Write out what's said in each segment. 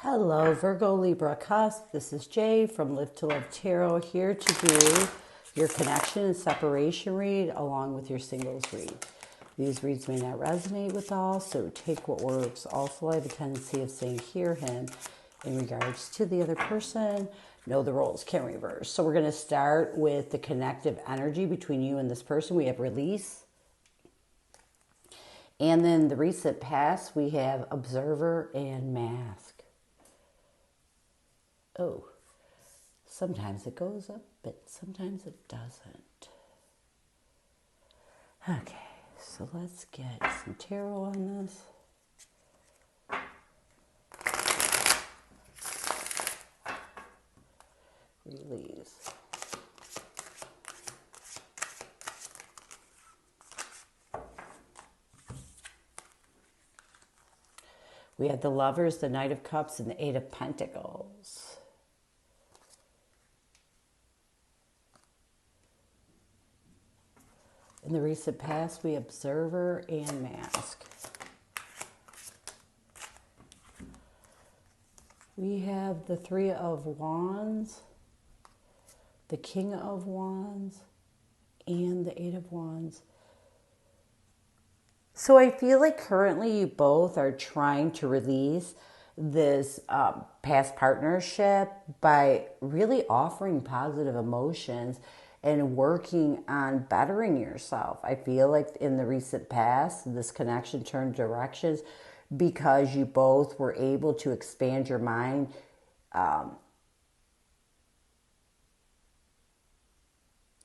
Hello, Virgo Libra Cusp. This is Jay from Live to Love Tarot, here to do your connection and separation read along with your singles read. These reads may not resonate with all, so take what works. Also, I have a tendency of saying hear him in regards to the other person. Know the roles can reverse. So we're going to start with the connective energy between you and this person. We have release. And then the recent past, we have observer and mask. Oh, sometimes it goes up, but sometimes it doesn't. Okay, so let's get some tarot on this. Release. We have the Lovers, the Knight of Cups, and the Eight of Pentacles. In the recent past, we observer and mask. We have the Three of Wands, the King of Wands, and the Eight of Wands. So I feel like currently you both are trying to release this past partnership by really offering positive emotions and working on bettering yourself. I feel like in the recent past, this connection turned directions because you both were able to expand your mind,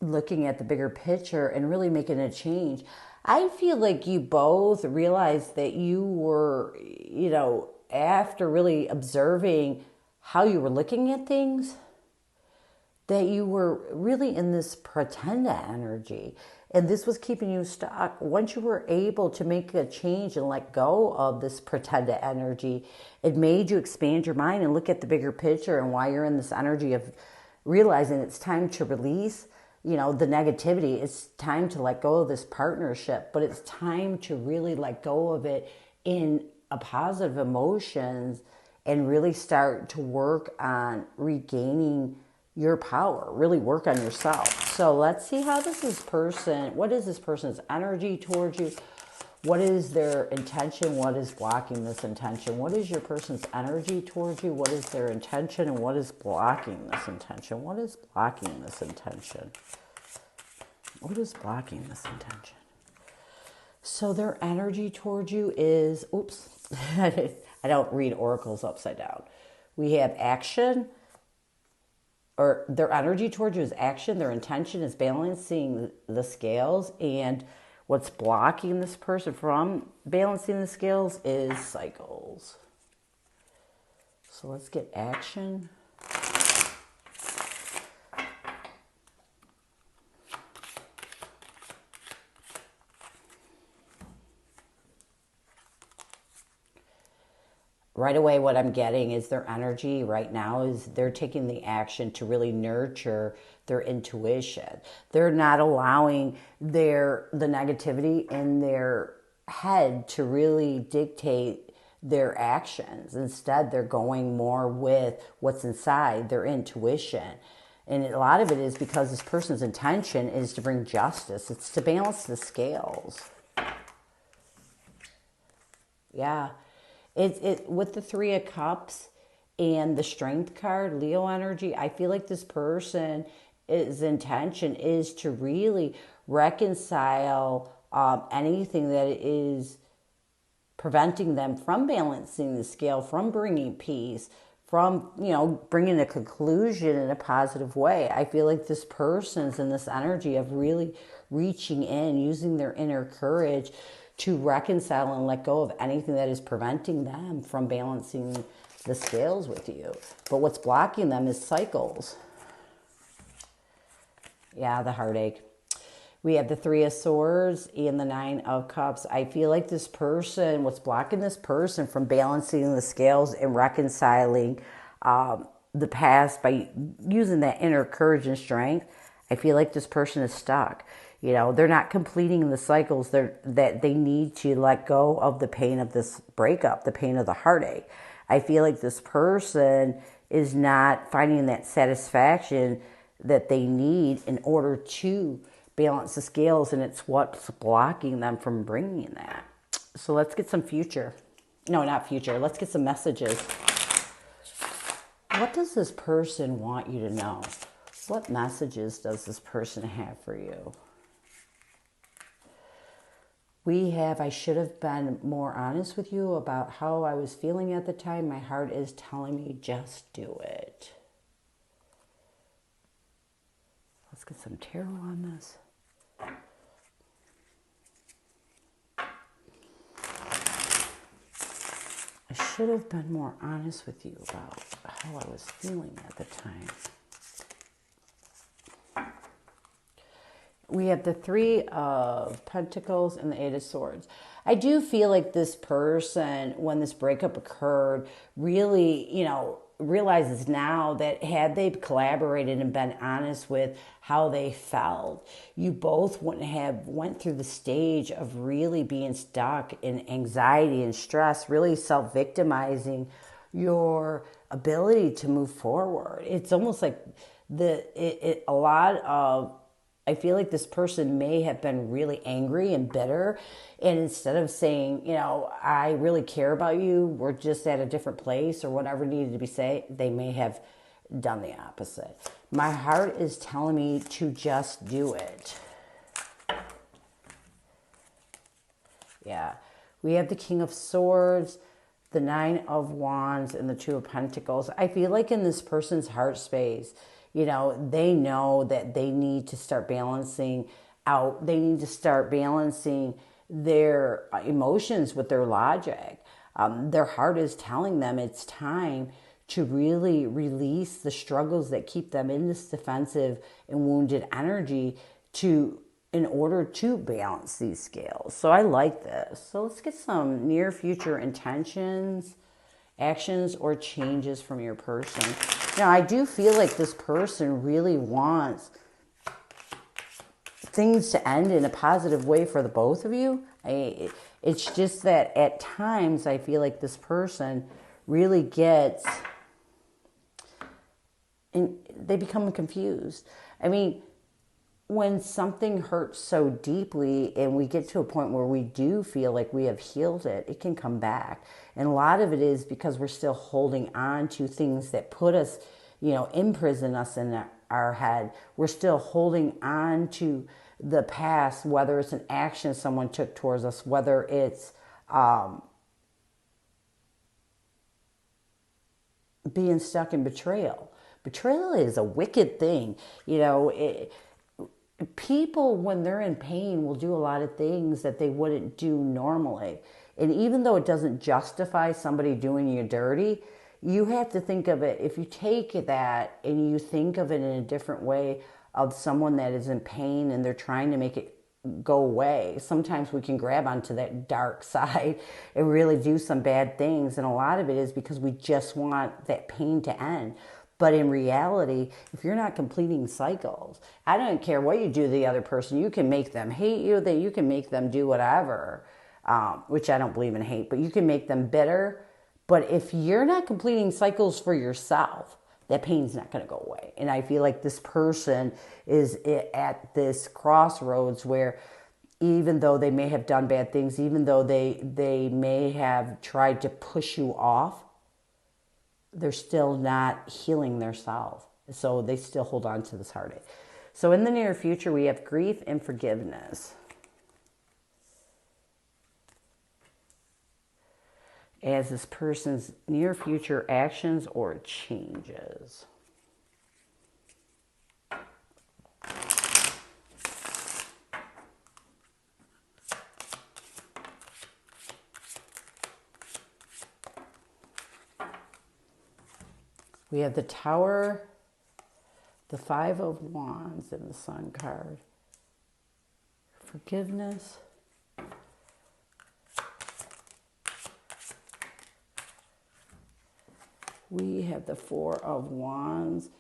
looking at the bigger picture and really making a change. I feel like you both realized that you were, after really observing how you were looking at things, that you were really in this pretend energy. And this was keeping you stuck. Once you were able to make a change and let go of this pretend energy, it made you expand your mind and look at the bigger picture and why you're in this energy of realizing it's time to release, the negativity. It's time to let go of this partnership, but it's time to really let go of it in a positive emotions and really start to work on regaining your power, really work on yourself. So let's see how what is this person's energy towards you? What is their intention? What is blocking this intention? What is your person's energy towards you? What is their intention? And what is blocking this intention? What is blocking this intention? What is blocking this intention? So their energy towards you is, I don't read oracles upside down. We have action, or their energy towards you is action. Their intention is balancing the scales. And what's blocking this person from balancing the scales is cycles. So let's get action. Right away, what I'm getting is their energy right now is they're taking the action to really nurture their intuition. They're not allowing the negativity in their head to really dictate their actions. Instead, they're going more with what's inside, their intuition. And a lot of it is because this person's intention is to bring justice. It's to balance the scales. Yeah. With the Three of Cups and the Strength card, Leo energy, I feel like this person's intention is to really reconcile anything that is preventing them from balancing the scale, from bringing peace, from, bringing a conclusion in a positive way. I feel like this person's in this energy of really reaching in, using their inner courage to reconcile and let go of anything that is preventing them from balancing the scales with you. But what's blocking them is cycles. Yeah, the heartache. We have the Three of Swords and the Nine of Cups. I feel like this person, what's blocking this person from balancing the scales and reconciling the past by using that inner courage and strength, I feel like this person is stuck. They're not completing the cycles that they need to let go of the pain of this breakup, the pain of the heartache. I feel like this person is not finding that satisfaction that they need in order to balance the scales, and it's what's blocking them from bringing that. So let's get some future. No, not future. Let's get some messages. What does this person want you to know? What messages does this person have for you? We have, I should have been more honest with you about how I was feeling at the time. My heart is telling me just do it. Let's get some tarot on this. I should have been more honest with you about how I was feeling at the time. We have the Three of Pentacles and the Eight of Swords. I do feel like this person, when this breakup occurred, really, realizes now that had they collaborated and been honest with how they felt, you both wouldn't have went through the stage of really being stuck in anxiety and stress, really self-victimizing your ability to move forward. It's almost like a lot of, I feel like this person may have been really angry and bitter. And instead of saying, I really care about you, we're just at a different place or whatever needed to be said, they may have done the opposite. My heart is telling me to just do it. Yeah. We have the King of Swords, the Nine of Wands, and the Two of Pentacles. I feel like in this person's heart space, they know that they need to start balancing out. They need to start balancing their emotions with their logic. Their heart is telling them it's time to really release the struggles that keep them in this defensive and wounded energy in order to balance these scales. So I like this. So let's get some near future intentions, actions, or changes from your person. Now, I do feel like this person really wants things to end in a positive way for the both of you. It's just that at times I feel like this person really gets, and they become confused. I mean, when something hurts so deeply and we get to a point where we do feel like we have healed it, it can come back. And a lot of it is because we're still holding on to things that put us, imprison us in our head. We're still holding on to the past, whether it's an action someone took towards us, whether it's being stuck in betrayal. Betrayal is a wicked thing. People, when they're in pain, will do a lot of things that they wouldn't do normally. And even though it doesn't justify somebody doing you dirty, you have to think of it, if you take that and you think of it in a different way of someone that is in pain and they're trying to make it go away, sometimes we can grab onto that dark side and really do some bad things. And a lot of it is because we just want that pain to end. But in reality, if you're not completing cycles, I don't care what you do to the other person. You can make them hate you, that you can make them do whatever, which I don't believe in hate, but you can make them bitter. But if you're not completing cycles for yourself, that pain's not going to go away. And I feel like this person is at this crossroads where even though they may have done bad things, even though they may have tried to push you off, they're still not healing themselves. So they still hold on to this heartache. So in the near future, we have grief and forgiveness. As this person's near future actions or changes. We have the Tower, the Five of Wands, and the Sun card. Forgiveness. We have the Four of Wands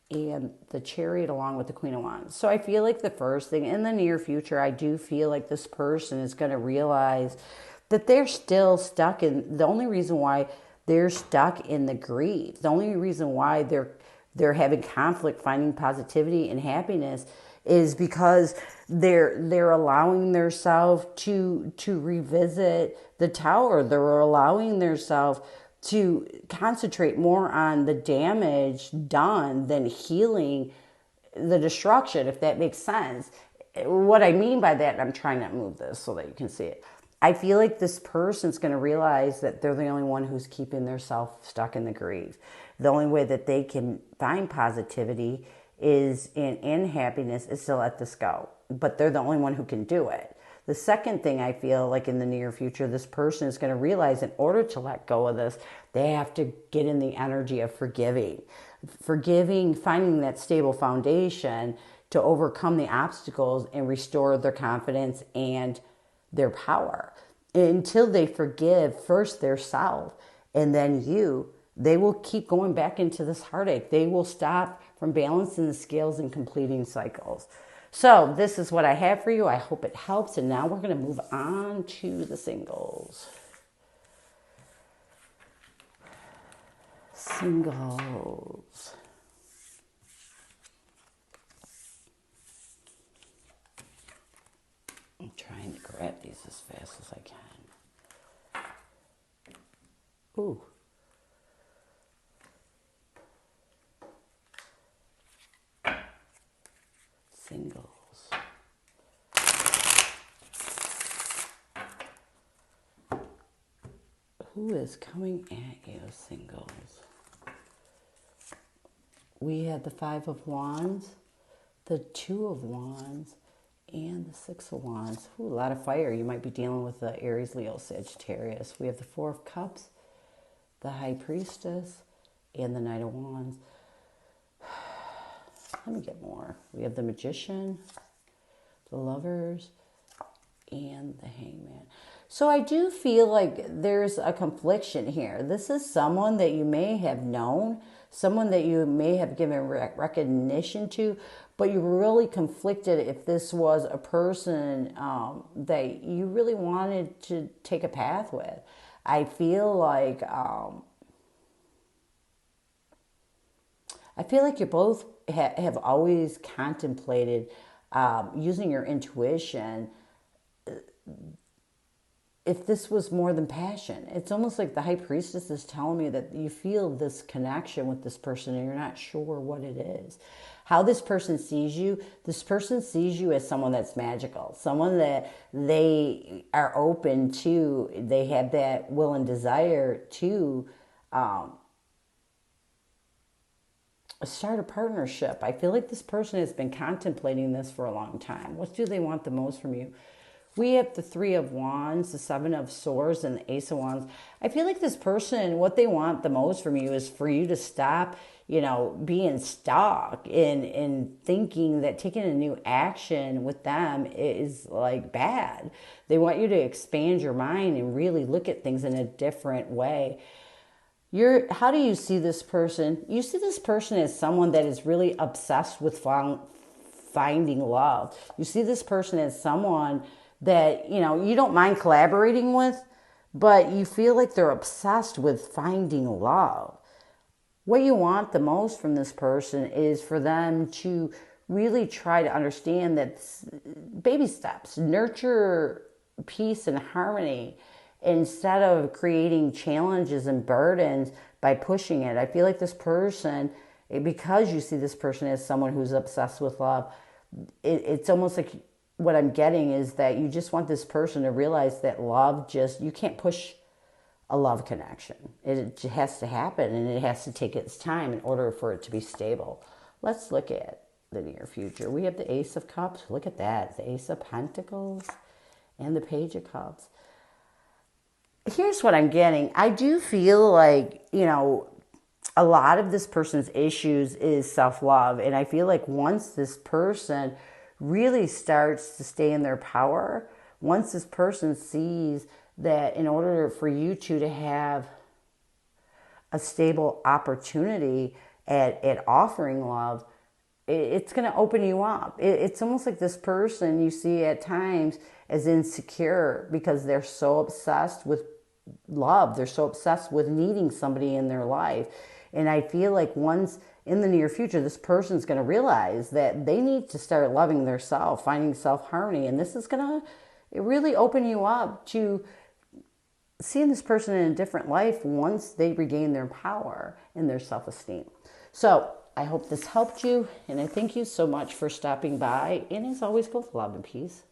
and the Chariot along with the Queen of Wands. So I feel like the first thing, in the near future, I do feel like this person is going to realize that they're still stuck in, the only reason why they're stuck in the grief. The only reason why they're having conflict finding positivity and happiness is because they're allowing themselves to revisit the tower. They're allowing themselves to concentrate more on the damage done than healing the destruction, if that makes sense. What I mean by that, I'm trying to move this so that you can see it. I feel like this person's going to realize that they're the only one who's keeping themselves stuck in the grief. The only way that they can find positivity is in happiness is to let this go. But they're the only one who can do it. The second thing I feel like in the near future, this person is going to realize in order to let go of this, they have to get in the energy of forgiving. Forgiving, finding that stable foundation to overcome the obstacles and restore their confidence and their power. Until they forgive first their self and then you, they will keep going back into this heartache. They will stop from balancing the scales and completing cycles. So this is what I have for you. I hope it helps. And now we're going to move on to the singles. Singles. I'm trying to grab these as fast as I can. Ooh. Singles. Who is coming at you, singles? We had the Five of Wands, the Two of Wands, and the Six of Wands. Ooh, a lot of fire. You might be dealing with the Aries, Leo, Sagittarius. We have the Four of Cups, the High Priestess, and the Knight of Wands. Let me get more. We have the Magician, the Lovers, and the Hangman. So I do feel like there's a confliction here. This is someone that you may have known, someone that you may have given recognition to, but you're really conflicted if this was a person that you really wanted to take a path with. I feel like you both have always contemplated using your intuition. If this was more than passion, it's almost like the High Priestess is telling me that you feel this connection with this person and you're not sure what it is. How this person sees you as someone that's magical, someone that they are open to, they have that will and desire to start a partnership. I feel like this person has been contemplating this for a long time. What do they want the most from you? We have the Three of Wands, the Seven of Swords, and the Ace of Wands. I feel like this person, what they want the most from you is for you to stop, being stuck in thinking that taking a new action with them is like bad. They want you to expand your mind and really look at things in a different way. How do you see this person? You see this person as someone that is really obsessed with finding love. You see this person as someone that, you don't mind collaborating with, but you feel like they're obsessed with finding love. What you want the most from this person is for them to really try to understand that baby steps, nurture peace and harmony instead of creating challenges and burdens by pushing it. I feel like this person, because you see this person as someone who's obsessed with love, it's almost like what I'm getting is that you just want this person to realize that love you can't push a love connection. It has to happen and it has to take its time in order for it to be stable. Let's look at the near future. We have the Ace of Cups. Look at that. The Ace of Pentacles and the Page of Cups. Here's what I'm getting. I do feel like, a lot of this person's issues is self-love. And I feel like once this person really starts to stay in their power, once this person sees that in order for you two to have a stable opportunity at offering love, it's going to open you up. It's almost like this person you see at times as insecure because they're so obsessed with love. They're so obsessed with needing somebody in their life. And I feel like once in the near future, this person's going to realize that they need to start loving their self, finding self-harmony. And this is going to really open you up to seeing this person in a different life once they regain their power and their self-esteem. So I hope this helped you, and I thank you so much for stopping by. And as always, go with love and peace.